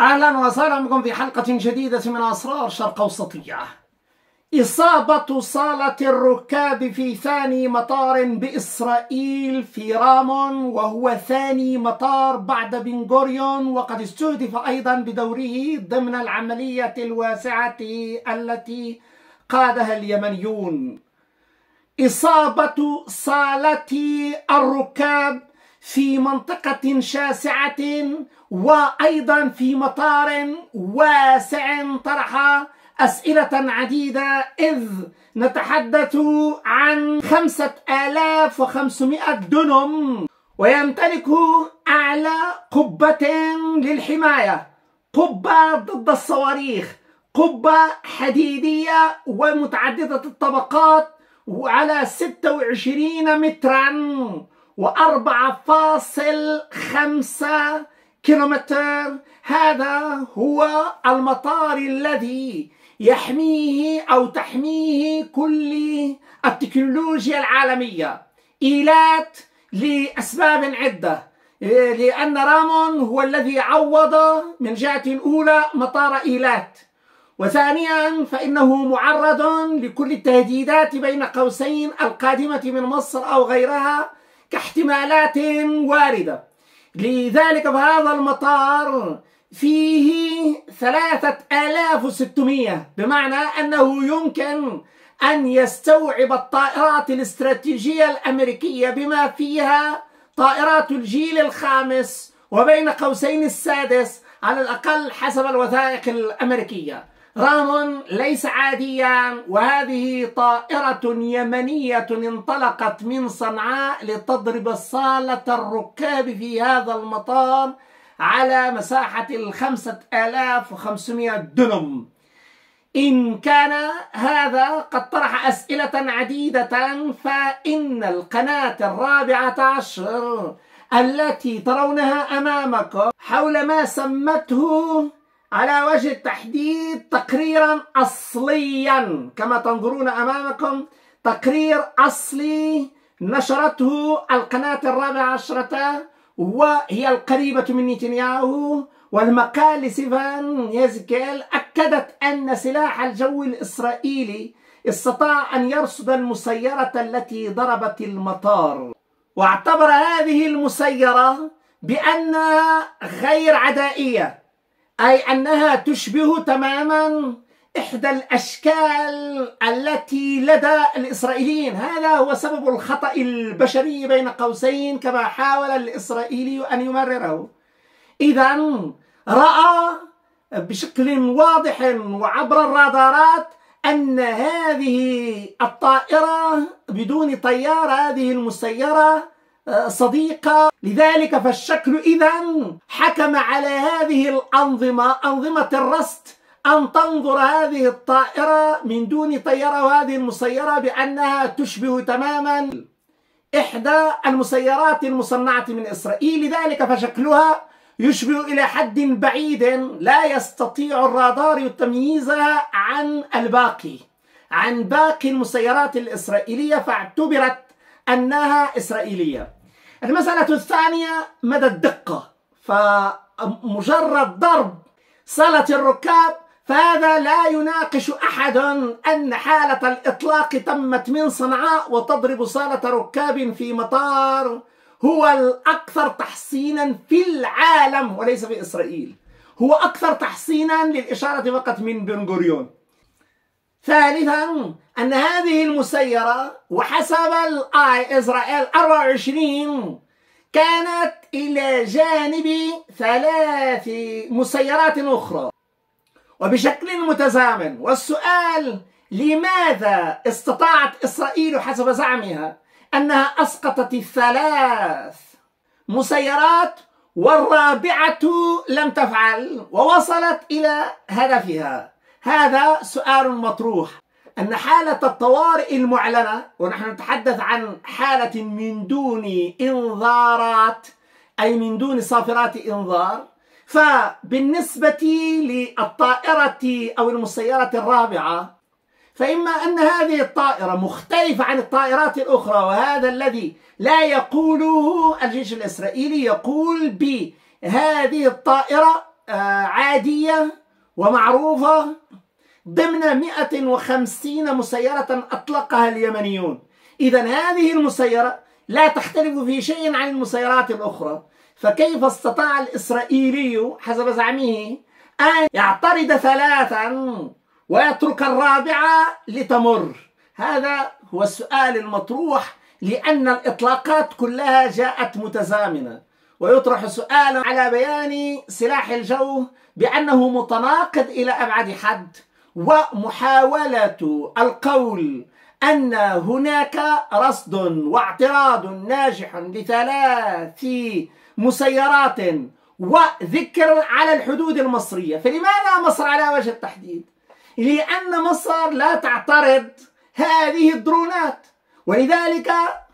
أهلا وسهلا بكم في حلقة جديدة من أسرار الشرق أوسطية. إصابة صالة الركاب في ثاني مطار بإسرائيل في رامون، وهو ثاني مطار بعد بن غوريون، وقد استهدف أيضا بدوره ضمن العملية الواسعة التي قادها اليمنيون. إصابة صالة الركاب في منطقة شاسعة وأيضا في مطار واسع طرح أسئلة عديدة، إذ نتحدث عن 5500 دنم، ويمتلك أعلى قبة للحماية، قبة ضد الصواريخ، قبة حديدية ومتعددة الطبقات، وعلى 26 مترا و4.5 كيلومتر. هذا هو المطار الذي يحميه أو تحميه كل التكنولوجيا العالمية. إيلات لأسباب عدة، لأن رامون هو الذي عوض من جهة أولى مطار إيلات، وثانيا فإنه معرض لكل التهديدات بين قوسين القادمة من مصر أو غيرها كاحتمالات واردة. لذلك فهذا المطار فيه 3600، بمعنى أنه يمكن أن يستوعب الطائرات الاستراتيجية الأمريكية بما فيها طائرات الجيل الخامس وبين قوسين السادس على الأقل حسب الوثائق الأمريكية. رامون ليس عاديا، وهذه طائرة يمنية انطلقت من صنعاء لتضرب صالة الركاب في هذا المطار على مساحة 5500 دنم. إن كان هذا قد طرح أسئلة عديدة، فإن القناة 14 التي ترونها أمامكم حول ما سمته على وجه التحديد تقريرا أصليا، كما تنظرون أمامكم تقرير أصلي نشرته القناة 14، وهي القريبة من نتنياهو، والمقال لسيفان يزكيل أكدت أن سلاح الجو الإسرائيلي استطاع أن يرصد المسيرة التي ضربت المطار، واعتبر هذه المسيرة بأنها غير عدائية، أي أنها تشبه تماما إحدى الأشكال التي لدى الإسرائيليين. هذا هو سبب الخطأ البشري بين قوسين كما حاول الإسرائيلي أن يمرره. إذن رأى بشكل واضح وعبر الرادارات أن هذه الطائرة بدون طيار، هذه المسيرة صديقة. لذلك فالشكل إذن حكم على هذه الأنظمة، أنظمة الرصد، أن تنظر هذه الطائرة من دون طيارة وهذه المسيرة بأنها تشبه تماما إحدى المسيرات المصنعة من إسرائيل. لذلك فشكلها يشبه إلى حد بعيد لا يستطيع الرادار تمييزها عن باقي المسيرات الإسرائيلية، فاعتبرت أنها إسرائيلية. المسألة الثانية مدى الدقة، فمجرد ضرب صالة الركاب فهذا لا يناقش أحد أن حالة الإطلاق تمت من صنعاء، وتضرب صالة ركاب في مطار هو الأكثر تحصينا في العالم وليس في إسرائيل، هو أكثر تحصينا للإشارة فقط من بن غوريون. ثالثا أن هذه المسيرة وحسب إسرائيل 24 كانت إلى جانب 3 مسيرات أخرى وبشكل متزامن. والسؤال: لماذا استطاعت إسرائيل حسب زعمها أنها أسقطت 3 مسيرات والرابعة لم تفعل ووصلت إلى هدفها؟ هذا سؤال مطروح. أن حالة الطوارئ المعلنة، ونحن نتحدث عن حالة من دون إنذارات، أي من دون صافرات إنذار، فبالنسبة للطائرة أو المسيرة الرابعة فإما أن هذه الطائرة مختلفة عن الطائرات الأخرى، وهذا الذي لا يقوله الجيش الإسرائيلي، يقول بهذه الطائرة عادية ومعروفة ضمن 150 مسيرة أطلقها اليمنيون. إذا هذه المسيرة لا تختلف في شيء عن المسيرات الأخرى، فكيف استطاع الإسرائيلي حسب زعمه أن يعترض 3 ويترك الرابعة لتمر؟ هذا هو السؤال المطروح، لأن الإطلاقات كلها جاءت متزامنة. ويطرح سؤال على بيان سلاح الجو بأنه متناقض إلى أبعد حد، ومحاولة القول أن هناك رصد واعتراض ناجح ل3 مسيرات وذكر على الحدود المصرية. فلماذا مصر على وجه التحديد؟ لأن مصر لا تعترض هذه الدرونات، ولذلك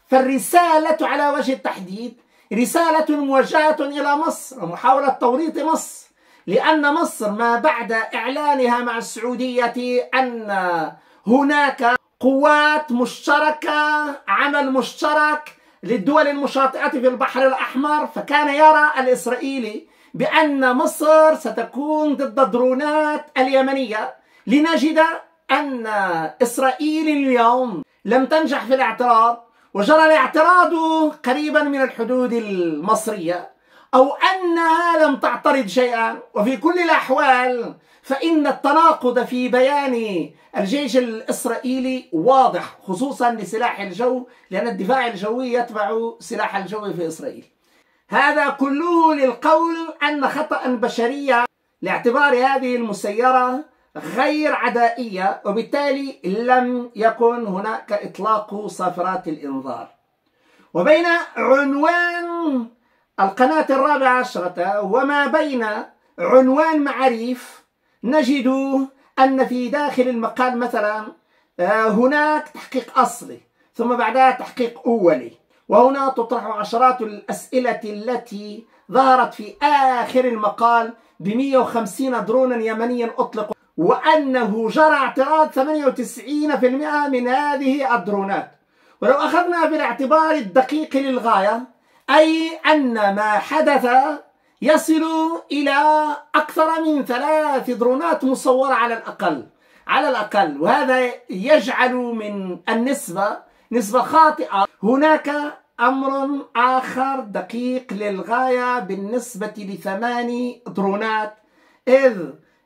فالرسالة على وجه التحديد رسالة موجهة إلى مصر ومحاولة توريط مصر، لأن مصر ما بعد إعلانها مع السعودية أن هناك قوات مشتركة، عمل مشترك للدول المشاطئة في البحر الأحمر، فكان يرى الإسرائيلي بأن مصر ستكون ضد الدرونات اليمنية. لنجد أن إسرائيل اليوم لم تنجح في الاعتراض، وجرى الاعتراض قريبا من الحدود المصرية، أو أنها لم تعترض شيئا. وفي كل الأحوال فإن التناقض في بيان الجيش الإسرائيلي واضح، خصوصا لسلاح الجو، لأن الدفاع الجوي يتبع سلاح الجو في إسرائيل. هذا كله للقول أن خطأ بشرية لاعتبار هذه المسيرة غير عدائية، وبالتالي لم يكن هناك إطلاق صافرات الإنذار. وبين عنوان القناة 14 وما بين عنوان معاريف نجد أن في داخل المقال مثلا هناك تحقيق أصلي، ثم بعدها تحقيق أولي، وهنا تطرح عشرات الأسئلة التي ظهرت في آخر المقال ب150 درونا يمنيا أطلقوا، وأنه جرى اعتراض 98% من هذه الدرونات. ولو أخذنا بالاعتبار الدقيق للغاية، أي أن ما حدث يصل إلى أكثر من 3 درونات مصورة على الأقل، وهذا يجعل من النسبة نسبة خاطئة. هناك أمر آخر دقيق للغاية بالنسبة ل8 درونات، إذ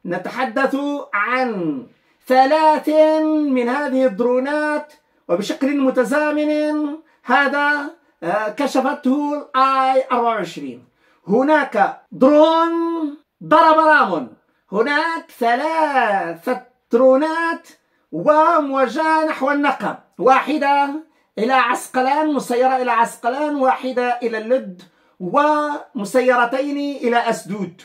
نتحدث عن 3 من هذه الدرونات وبشكل متزامن. هذا كشفته الآي 24. هناك درون ضرب رام، هناك 3 درونات وموجهة نحو النقب، واحدة إلى عسقلان، مسيرة إلى عسقلان، واحدة إلى اللد، ومسيرتين إلى أسدود.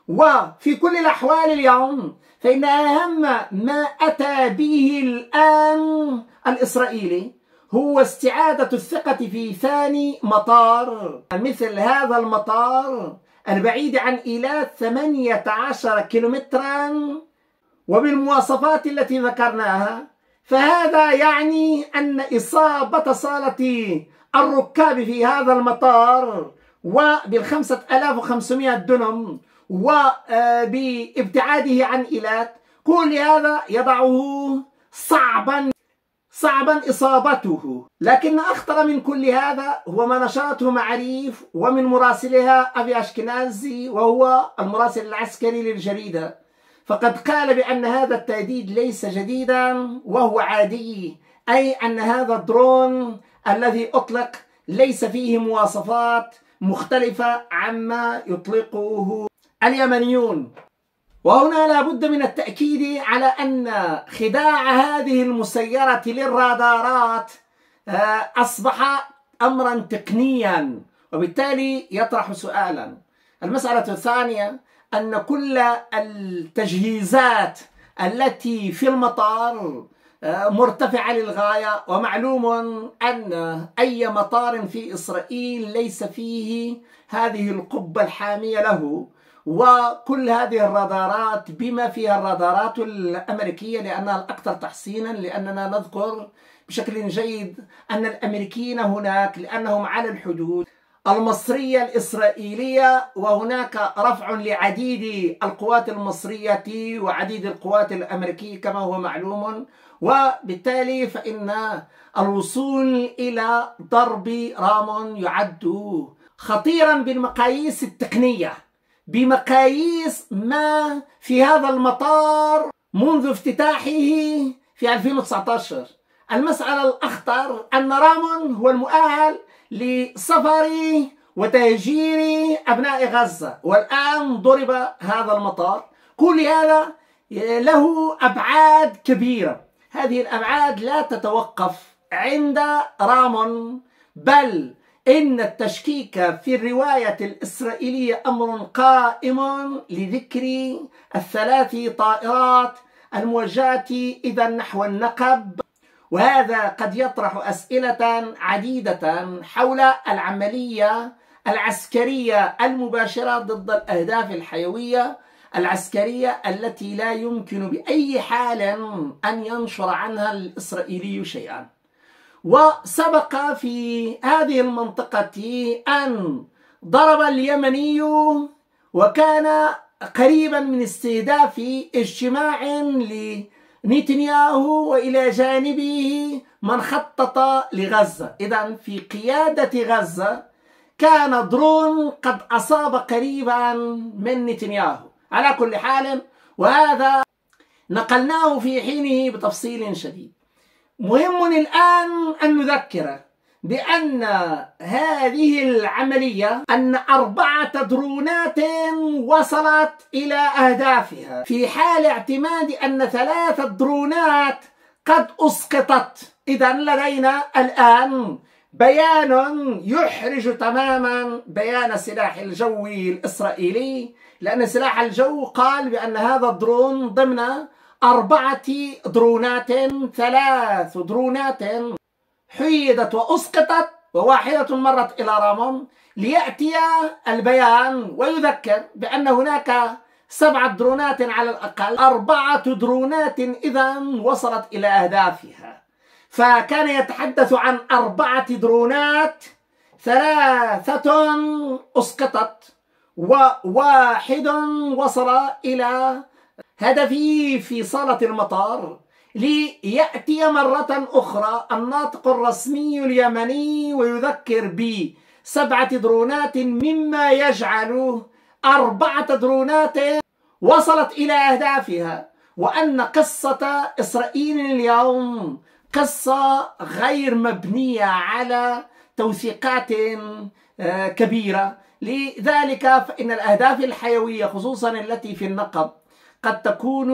وفي كل الأحوال اليوم فإن أهم ما أتى به الآن الإسرائيلي هو استعادة الثقة في ثاني مطار مثل هذا المطار البعيد عن إيلات 18 كيلومترا وبالمواصفات التي ذكرناها. فهذا يعني أن إصابة صالة الركاب في هذا المطار وبال5500 دنم وبابتعاده عن إيلات، كل هذا يضعه صعبا إصابته. لكن أخطر من كل هذا هو ما نشرته معاريف ومن مراسلها أبي أشكنازي، وهو المراسل العسكري للجريدة، فقد قال بأن هذا التهديد ليس جديدا وهو عادي، أي أن هذا الدرون الذي أطلق ليس فيه مواصفات مختلفة عما يطلقه اليمنيون. وهنا لا بد من التأكيد على أن خداع هذه المسيرة للرادارات أصبح أمرا تقنيا، وبالتالي يطرح سؤالا. المسألة الثانية أن كل التجهيزات التي في المطار مرتفعة للغاية، ومعلوم أن أي مطار في إسرائيل ليس فيه هذه القبة الحامية له، وكل هذه الرادارات بما فيها الرادارات الأمريكية لأنها الأكثر تحسينا، لأننا نذكر بشكل جيد أن الأمريكيين هناك لأنهم على الحدود المصرية الإسرائيلية، وهناك رفع لعديد القوات المصرية وعديد القوات الأمريكية كما هو معلوم، وبالتالي فإن الوصول إلى ضرب رام يعد خطيرا بالمقاييس التقنية، بمقاييس ما في هذا المطار منذ افتتاحه في 2019. المسألة الأخطر أن رام هو المؤهل لسفر وتهجير أبناء غزة، والآن ضرب هذا المطار. كل هذا له أبعاد كبيرة، هذه الأبعاد لا تتوقف عند رام، بل إن التشكيك في الرواية الإسرائيلية أمر قائم لذكر الثلاث طائرات الموجهة إذا نحو النقب، وهذا قد يطرح أسئلة عديدة حول العملية العسكرية المباشرة ضد الأهداف الحيوية العسكرية التي لا يمكن بأي حال أن ينشر عنها الإسرائيلي شيئا. وسبق في هذه المنطقة أن ضرب اليمني، وكان قريبا من استهداف اجتماع لنتنياهو وإلى جانبه من خطط لغزة. إذن في قيادة غزة كان درون قد أصاب قريبا من نتنياهو. على كل حال، وهذا نقلناه في حينه بتفصيل شديد. مهم الآن أن نذكر بأن هذه العملية أن 4 درونات وصلت إلى أهدافها، في حال اعتماد أن 3 درونات قد أسقطت. إذن لدينا الآن بيان يحرج تماما بيان السلاح الجوي الإسرائيلي، لأن سلاح الجو قال بأن هذا الدرون ضمن 4 درونات، 3 درونات حيدت وأسقطت وواحدة مرت إلى رام، ليأتي البيان ويذكر بأن هناك 7 درونات على الأقل، 4 درونات إذا وصلت إلى أهدافها. فكان يتحدث عن 4 درونات، 3 أسقطت وواحد وصل إلى هدفه في صالة المطار، ليأتي مرة أخرى الناطق الرسمي اليمني ويذكر ب7 درونات، مما يجعل 4 درونات وصلت إلى أهدافها، وأن قصة إسرائيل اليوم قصة غير مبنية على توثيقات كبيرة. لذلك فإن الأهداف الحيوية خصوصا التي في النقب قد تكون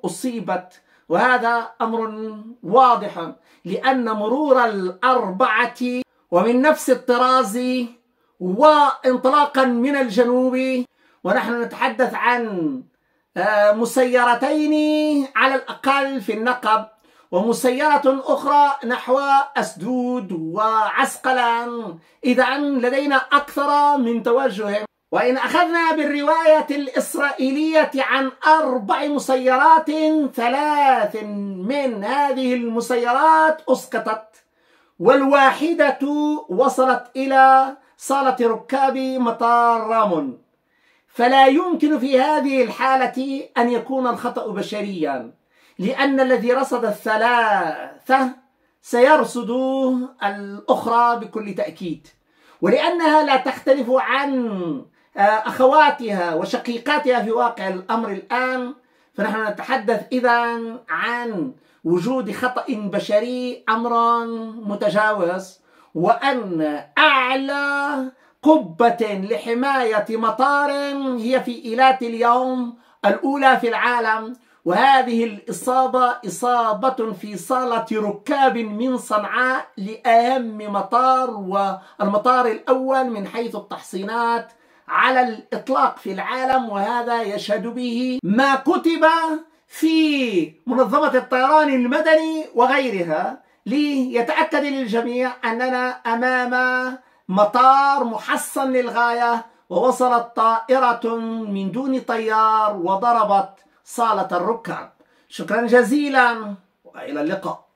أصيبت، وهذا أمر واضح، لأن مرور 4 ومن نفس الطراز وانطلاقا من الجنوب، ونحن نتحدث عن مسيرتين على الأقل في النقب، ومسيرة أخرى نحو أسدود وعسقلان. إذا لدينا أكثر من توجه. وإن أخذنا بالرواية الإسرائيلية عن 4 مسيرات، 3 من هذه المسيرات أسقطت، والواحدة وصلت إلى صالة ركاب مطار رام. فلا يمكن في هذه الحالة أن يكون الخطأ بشريا، لأن الذي رصد 3 سيرصد الأخرى بكل تأكيد، ولأنها لا تختلف عن أخواتها وشقيقاتها في واقع الأمر الآن، فنحن نتحدث إذن عن وجود خطأ بشري، أمر متجاوز، وأن أعلى قبة لحماية مطار هي في إيلات اليوم الأولى في العالم، وهذه الإصابة إصابة في صالة ركاب من صنعاء لأهم مطار، والمطار الأول من حيث التحصينات على الإطلاق في العالم، وهذا يشهد به ما كتب في منظمة الطيران المدني وغيرها، ليتأكد للجميع أننا أمام مطار محصن للغاية، ووصلت طائرة من دون طيار وضربت صالة الركاب. شكرا جزيلا وإلى اللقاء.